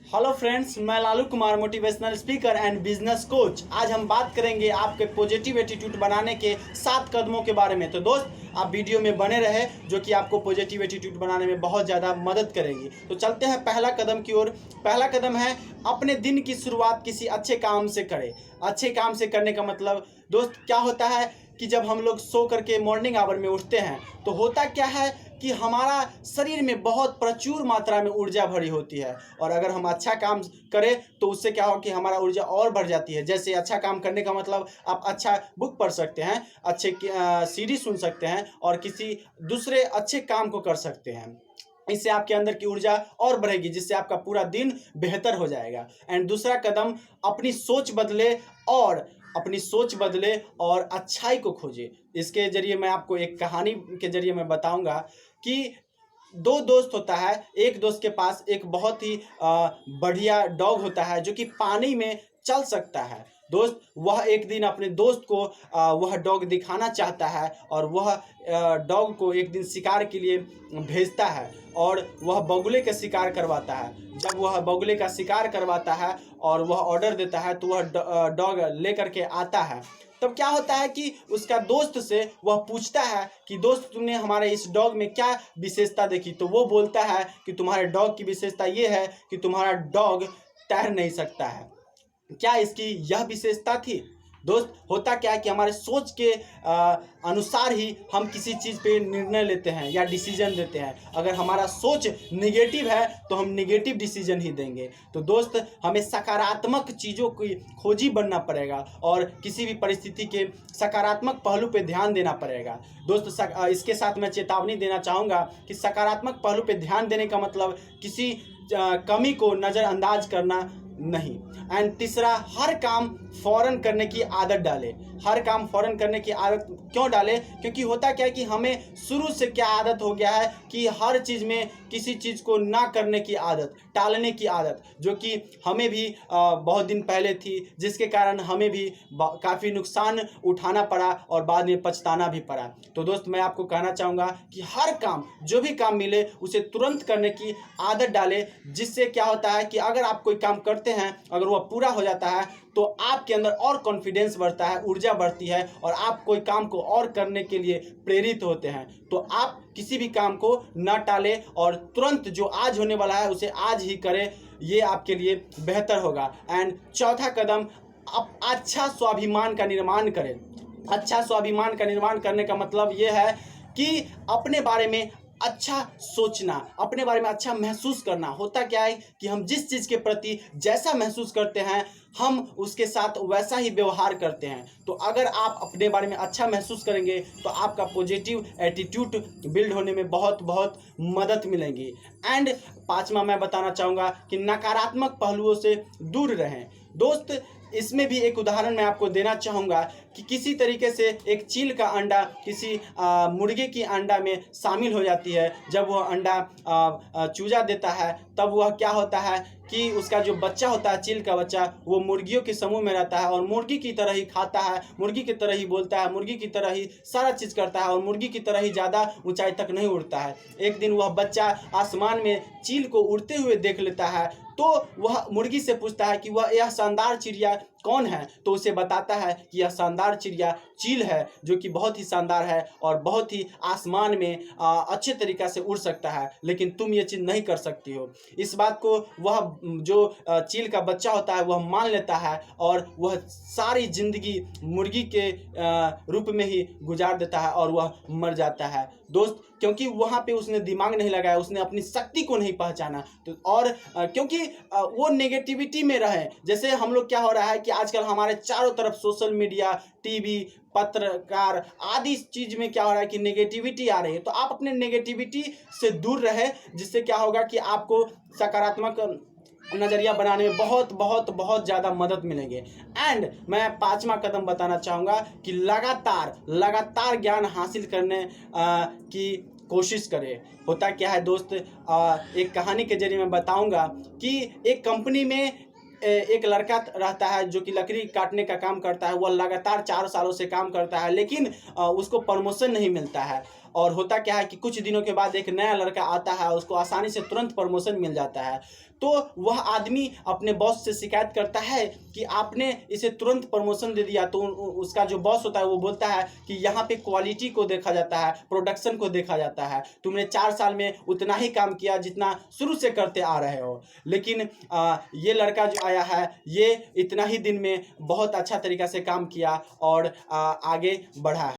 Hello friends, मैं Lalu Kumar, motivational speaker and business coach. आज हम बात करेंगे आपके पॉजिटिव एटीट्यूड बनाने के 7 कदमों के बारे में। तो दोस्त, आप वीडियो में बने रहे, जो कि आपको पॉजिटिव एटीट्यूड बनाने में बहुत ज़्यादा मदद करेगी। तो चलते हैं पहला कदम की ओर। पहला कदम है अपने दिन की शुरुआत किसी अच्छे काम से करें। अच्छे काम से करने का मतलब दोस्त क्या होता है कि जब हम लोग सो करके मॉर्निंग आवर में उठते हैं तो होता क्या है कि हमारा शरीर में बहुत प्रचुर मात्रा में ऊर्जा भरी होती है, और अगर हम अच्छा काम करें तो उससे क्या हो कि हमारा ऊर्जा और बढ़ जाती है। जैसे अच्छा काम करने का मतलब आप अच्छा बुक पढ़ सकते हैं, अच्छे सीरीज सुन सकते हैं और किसी दूसरे अच्छे काम को कर सकते हैं। इससे आपके अंदर की ऊर्जा और बढ़ेगी, जिससे आपका पूरा दिन बेहतर हो जाएगा। एंड दूसरा कदम, अपनी सोच बदले और अच्छाई को खोजे। इसके जरिए मैं आपको एक कहानी के जरिए मैं बताऊंगा कि दो दोस्त होता है। एक दोस्त के पास एक बहुत ही बढ़िया डॉग होता है जो कि पानी में चल सकता है। दोस्त, वह एक दिन अपने दोस्त को वह डॉग दिखाना चाहता है, और वह डॉग को एक दिन शिकार के लिए भेजता है, और वह बगुले का शिकार करवाता है। जब वह बगुले का शिकार करवाता है और वह ऑर्डर देता है, तो वह डॉग लेकर के आता है। तब क्या होता है कि उसका दोस्त से वह पूछता है कि दोस्त, तुमने हमारे इस डॉग में क्या विशेषता देखी? तो वो बोलता है कि तुम्हारे डॉग की विशेषता ये है कि तुम्हारा डॉग तैर नहीं सकता है। क्या इसकी यह विशेषता थी? दोस्त, होता क्या है कि हमारे सोच के अनुसार ही हम किसी चीज़ पे निर्णय लेते हैं या डिसीजन देते हैं। अगर हमारा सोच निगेटिव है तो हम निगेटिव डिसीजन ही देंगे। तो दोस्त, हमें सकारात्मक चीज़ों की खोजी बनना पड़ेगा और किसी भी परिस्थिति के सकारात्मक पहलू पे ध्यान देना पड़ेगा। दोस्त, इसके साथ मैं चेतावनी देना चाहूँगा कि सकारात्मक पहलू पे ध्यान देने का मतलब किसी कमी को नज़रअंदाज करना नहीं। एंड तीसरा, हर काम फौरन करने की आदत डालें। हर काम फौरन करने की आदत क्यों डालें? क्योंकि होता क्या है कि हमें शुरू से क्या आदत हो गया है कि हर चीज़ में किसी चीज़ को ना करने की आदत, टालने की आदत, जो कि हमें भी बहुत दिन पहले थी, जिसके कारण हमें भी काफ़ी नुकसान उठाना पड़ा और बाद में पछताना भी पड़ा। तो दोस्त, मैं आपको कहना चाहूँगा कि हर काम, जो भी काम मिले उसे तुरंत करने की आदत डालें। जिससे क्या होता है कि अगर आप कोई काम करते हैं, अगर वह पूरा हो जाता है तो आपके अंदर और कॉन्फिडेंस बढ़ता है, ऊर्जा बढ़ती है, और आप कोई काम को और करने के लिए प्रेरित होते हैं। तो आप किसी भी काम को न टालें और तुरंत जो आज होने वाला है उसे आज ही करें। ये आपके लिए बेहतर होगा। एंड चौथा कदम, आप अच्छा स्वाभिमान का निर्माण करें। अच्छा स्वाभिमान का निर्माण करने का मतलब ये है कि अपने बारे में अच्छा सोचना, अपने बारे में अच्छा महसूस करना। होता क्या है कि हम जिस चीज़ के प्रति जैसा महसूस करते हैं, हम उसके साथ वैसा ही व्यवहार करते हैं। तो अगर आप अपने बारे में अच्छा महसूस करेंगे तो आपका पॉजिटिव एटीट्यूड बिल्ड होने में बहुत बहुत मदद मिलेगी। एंड पांचवा, मैं बताना चाहूँगा कि नकारात्मक पहलुओं से दूर रहें। दोस्त, इसमें भी एक उदाहरण मैं आपको देना चाहूँगा कि किसी तरीके से एक चील का अंडा किसी मुर्गे की अंडा में शामिल हो जाती है। जब वह अंडा चूजा देता है, तब वह क्या होता है कि उसका जो बच्चा होता है, चील का बच्चा, वो मुर्गियों के समूह में रहता है और मुर्गी की तरह ही खाता है, मुर्गी की तरह ही बोलता है, मुर्गी की तरह ही सारा चीज़ करता है, और मुर्गी की तरह ही ज़्यादा ऊंचाई तक नहीं उड़ता है। एक दिन वह बच्चा आसमान में चील को उड़ते हुए देख लेता है, तो वह मुर्गी से पूछता है कि वह यह शानदार चिड़िया कौन है? तो उसे बताता है कि यह शानदार चिड़िया चील है, जो कि बहुत ही शानदार है और बहुत ही आसमान में अच्छे तरीक़ा से उड़ सकता है, लेकिन तुम ये चीज़ नहीं कर सकती हो। इस बात को वह जो चील का बच्चा होता है वह मान लेता है, और वह सारी जिंदगी मुर्गी के रूप में ही गुजार देता है और वह मर जाता है। दोस्त, क्योंकि वहाँ पे उसने दिमाग नहीं लगाया, उसने अपनी शक्ति को नहीं पहचाना। तो और क्योंकि वो नेगेटिविटी में रहे। जैसे हम लोग, क्या हो रहा है कि आजकल हमारे चारों तरफ सोशल मीडिया, टीवी, पत्रकार आदि चीज़ में क्या हो रहा है कि नेगेटिविटी आ रही है। तो आप अपने नेगेटिविटी से दूर रहे, जिससे क्या होगा कि आपको सकारात्मक नज़रिया बनाने में बहुत बहुत बहुत ज़्यादा मदद मिलेंगे। एंड मैं पांचवा कदम बताना चाहूँगा कि लगातार ज्ञान हासिल करने की कोशिश करें। होता क्या है दोस्त, एक कहानी के जरिए मैं बताऊंगा कि एक कंपनी में एक लड़का रहता है जो कि लकड़ी काटने का काम करता है। वह लगातार 4 सालों से काम करता है, लेकिन उसको प्रमोशन नहीं मिलता है। और होता क्या है कि कुछ दिनों के बाद एक नया लड़का आता है, उसको आसानी से तुरंत प्रमोशन मिल जाता है। तो वह आदमी अपने बॉस से शिकायत करता है कि आपने इसे तुरंत प्रमोशन दे दिया। तो उसका जो बॉस होता है वो बोलता है कि यहाँ पे क्वालिटी को देखा जाता है, प्रोडक्शन को देखा जाता है। तुमने 4 साल में उतना ही काम किया जितना शुरू से करते आ रहे हो। लेकिन ये लड़का जो आया है, ये इतना ही दिन में बहुत अच्छा तरीका से काम किया और आगे बढ़ा है।